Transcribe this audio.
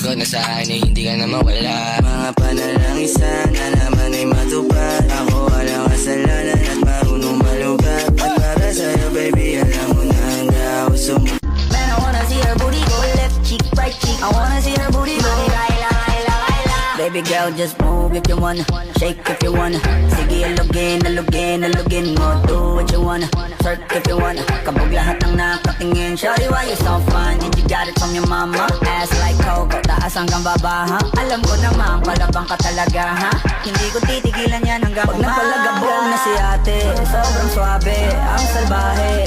ko na sana ay hindi ka na mawala. Mga panalangin sana naman ay matupad. Ako walang kasalanan at marunong malugat. At para sa'yo baby alam mo na handa ako sumunod. Man, I wanna see her booty go left cheek, right cheek. I wanna see her booty go Baby girl, just move if you wanna, shake if you wanna. Sige, alugin mo. Do what you wanna, twerk if you wanna. Kabog lahat ng nakatingin. Shawty, why you so fun? Did you got it from your mama? Ass like Coco, taas hanggang baba, ha? Alam ko naman, palabang ka talaga, ha? Hindi ko titigilan yan hanggang pag napalagabog na si ate. Sobrang swabe, ang salbahe.